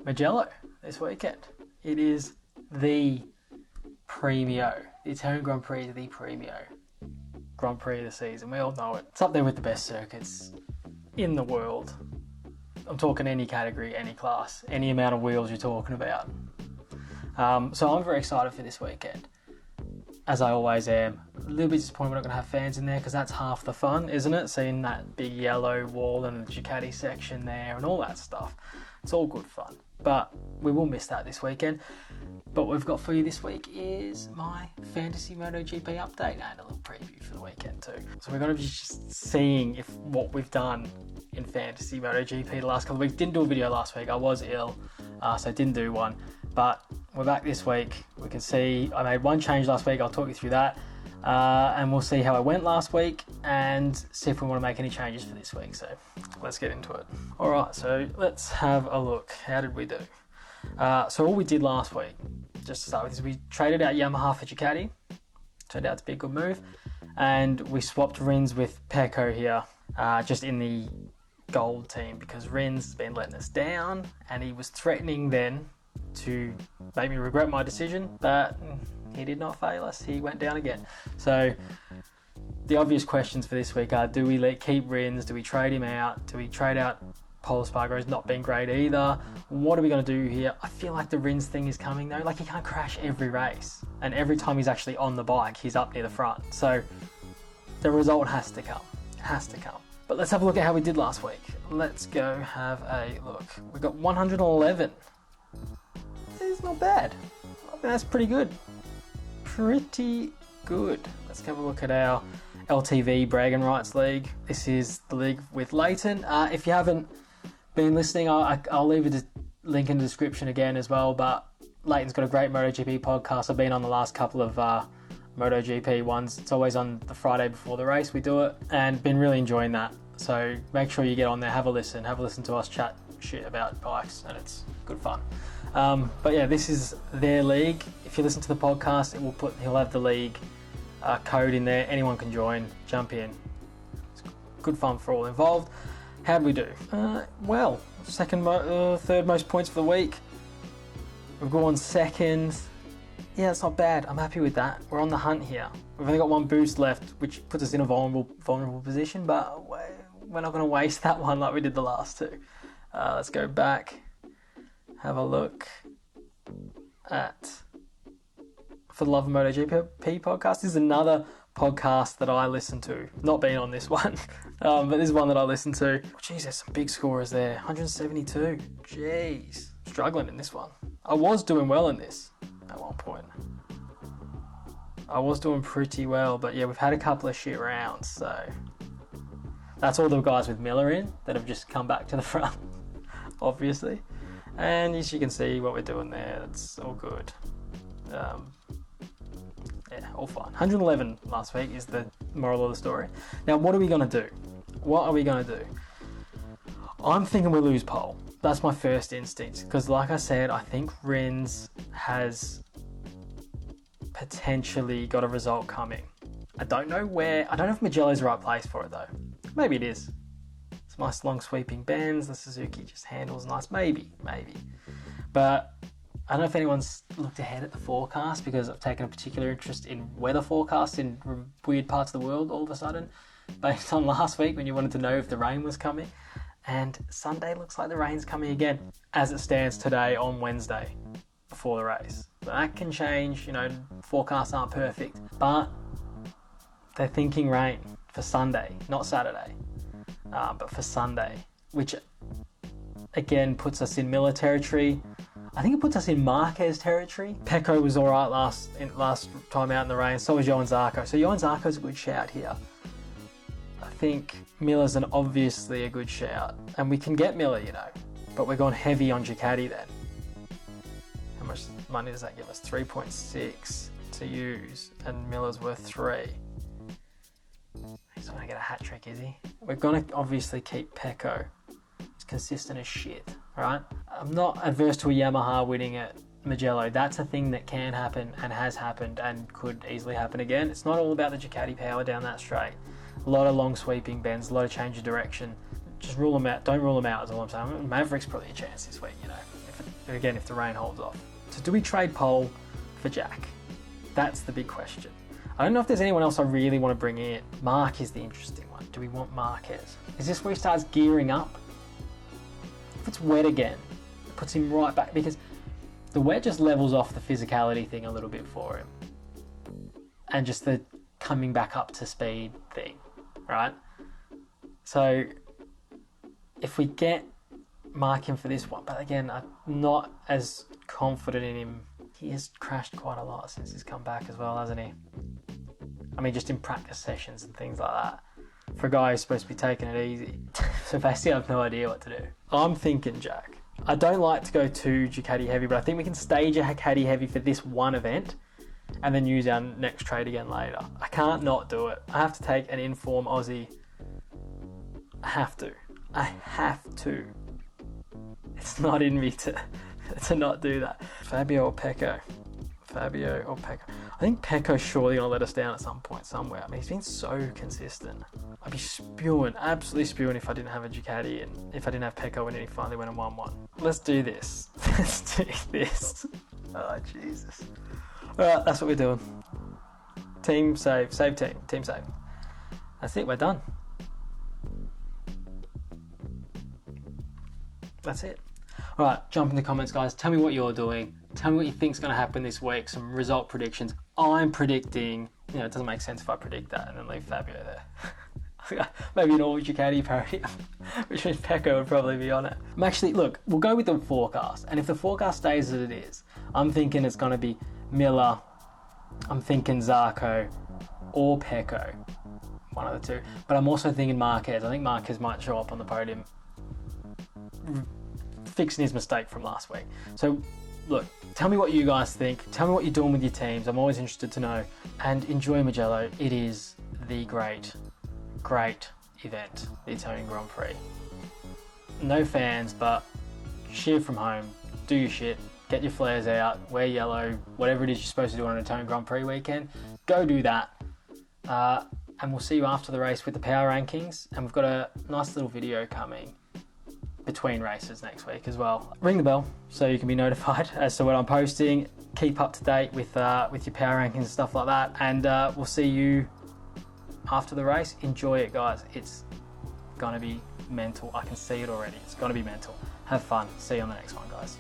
Mugello this weekend. It is the Premio. The Italian Grand Prix is the Premio Grand Prix of the season. We all know it. It's up there with the best circuits in the world. I'm talking any category, any class, any amount of wheels you're talking about. So I'm very excited for this weekend, as I always am. A little bit disappointed we're not going to have fans in there, because that's half the fun, isn't it? Seeing that big yellow wall and the Ducati section there and all that stuff. It's all good fun, but we will miss that this weekend. But what we've got for you this week is my Fantasy MotoGP update and a little preview for the weekend too. So we're going to be just seeing if what we've done in Fantasy MotoGP the last couple of weeks. Didn't do a video last week. I was ill, so I didn't do one. But we're back this week. We can see I made one change last week. I'll talk you through that. And we'll see how I went last week and see if we want to make any changes for this week. So let's get into it. All right, so let's have a look. How did we do? So all we did last week, just to start with, is we traded out Yamaha for Ducati. Turned out to be a good move. And we swapped Rins with Pecco here, just in the gold team, because Rins has been letting us down and he was threatening then to make me regret my decision, but he did not fail us. He went down again. So the obvious questions for this week are, do we keep Rins? Do we trade him out? Do we trade out Pol Espargaro's not been great either? What are we going to do here? I feel like the Rins thing is coming though. Like, he can't crash every race, and every time he's actually on the bike, he's up near the front. So the result has to come. It has to come. But let's have a look at how we did last week. Let's go have a look. We got 111. It's not bad. I think that's pretty good. Pretty good. Let's have a look at our LTV Bragging Rights League. This is the league with Leighton. If you haven't been listening, I'll leave a link in the description again as well. But Leighton's got a great MotoGP podcast. I've been on the last couple of MotoGP ones. It's always on the Friday before the race we do it, and been really enjoying that. So make sure you get on there, have a listen to us chat shit about bikes, and it's good fun. But yeah, this is their league. If you listen to the podcast, he'll have the league code in there. Anyone can join, jump in. It's good fun for all involved. How'd we do? Well, third most points for the week. We've gone second. Yeah, it's not bad. I'm happy with that. We're on the hunt here. We've only got one boost left, which puts us in a vulnerable position, but we're not going to waste that one like we did the last two. Let's go back. Have a look at For the Love of MotoGP podcast. This is another podcast that I listen to. Not being on this one, but this is one that I listen to. Jeez, there's some big scorers there. 172. Jeez. Struggling in this one. I was doing well in this at one point. I was doing pretty well, but yeah, we've had a couple of shit rounds, so that's all the guys with Miller in that have just come back to the front, obviously. And as you can see what we're doing there, it's all good. Yeah, all fine. 111 last week is the moral of the story. Now, what are we going to do? What are we going to do? I'm thinking we lose Pole. That's my first instinct, because like I said, I think Rins has potentially got a result coming. I don't know if Mugello's the right place for it though. Maybe it is. It's nice long sweeping bends. The Suzuki just handles nice. Maybe. But I don't know if anyone's looked ahead at the forecast, because I've taken a particular interest in weather forecasts in weird parts of the world all of a sudden, based on last week when you wanted to know if the rain was coming. And Sunday looks like the rain's coming again, as it stands today on Wednesday before the race. But that can change, forecasts aren't perfect. But they're thinking rain for Sunday, not Saturday. But for Sunday, which again puts us in Miller territory. I think it puts us in Marquez territory. Pecco was alright last time out in the rain, so was Johann Zarco. So Johann Zarco's a good shout here. I think Miller's obviously a good shout, and we can get Miller, but we're going heavy on Ducati then. How much money does that give us? 3.6 to use, and Miller's worth 3. He's not going to get a hat trick, is he? We're going to obviously keep Pecco. He's consistent as shit, right? I'm not adverse to a Yamaha winning at Mugello. That's a thing that can happen and has happened and could easily happen again. It's not all about the Ducati power down that straight. A lot of long sweeping bends, a lot of change of direction. just rule them out. Don't rule them out is all I'm saying. Maverick's probably a chance this week, you know, if the rain holds off. So do we trade Pole for Jack? That's the big question. I don't know if there's anyone else I really want to bring in. Mark is the interesting one. Do we want Marquez? Is this where he starts gearing up? If it's wet again, it puts him right back, because the wet just levels off the physicality thing a little bit for him. And just the coming back up to speed thing, right? So if we get Mark in for this one, but again, I'm not as confident in him. He has crashed quite a lot since he's come back as well, hasn't he? I mean, just in practice sessions and things like that. For a guy who's supposed to be taking it easy. So basically I have no idea what to do. I'm thinking Jack. I don't like to go too Ducati heavy, but I think we can stage a Ducati heavy for this one event and then use our next trade again later. I can't not do it. I have to take an informed Aussie. I have to. It's not in me to not do that. Fabio or Pecco? I think Pecco's surely going to let us down at some point somewhere. I mean, he's been so consistent. I'd be absolutely spewing if I didn't have a Ducati and if I didn't have Pecco and he finally went and won one. Let's do this. Oh, Jesus. Alright, that's what we're doing. Team save team. Team save. That's it, we're done. That's it. Alright, jump in the comments, guys. Tell me what you're doing. Tell me what you think's going to happen this week. Some result predictions. I'm predicting, it doesn't make sense if I predict that and then leave Fabio there. Maybe an all Ducati parody, which means Pecco would probably be on it. Look, we'll go with the forecast. And if the forecast stays as it is, I'm thinking it's going to be Miller, I'm thinking Zarco, or Pecco. One of the two. But I'm also thinking Marquez. I think Marquez might show up on the podium, fixing his mistake from last week. So, look, tell me what you guys think. Tell me what you're doing with your teams. I'm always interested to know. And enjoy Mugello. It is the great event, the Italian Grand Prix. No fans, but cheer from home. Do your shit. Get your flares out. Wear yellow. Whatever it is you're supposed to do on an Italian Grand Prix weekend. Go do that. And we'll see you after the race with the power rankings. And we've got a nice little video coming between races next week as well. Ring the bell so you can be notified as to what I'm posting. Keep up to date with your power rankings and stuff like that. And we'll see you after the race. Enjoy it, guys. It's gonna be mental. I can see it already. It's gonna be mental. Have fun. See you on the next one, guys.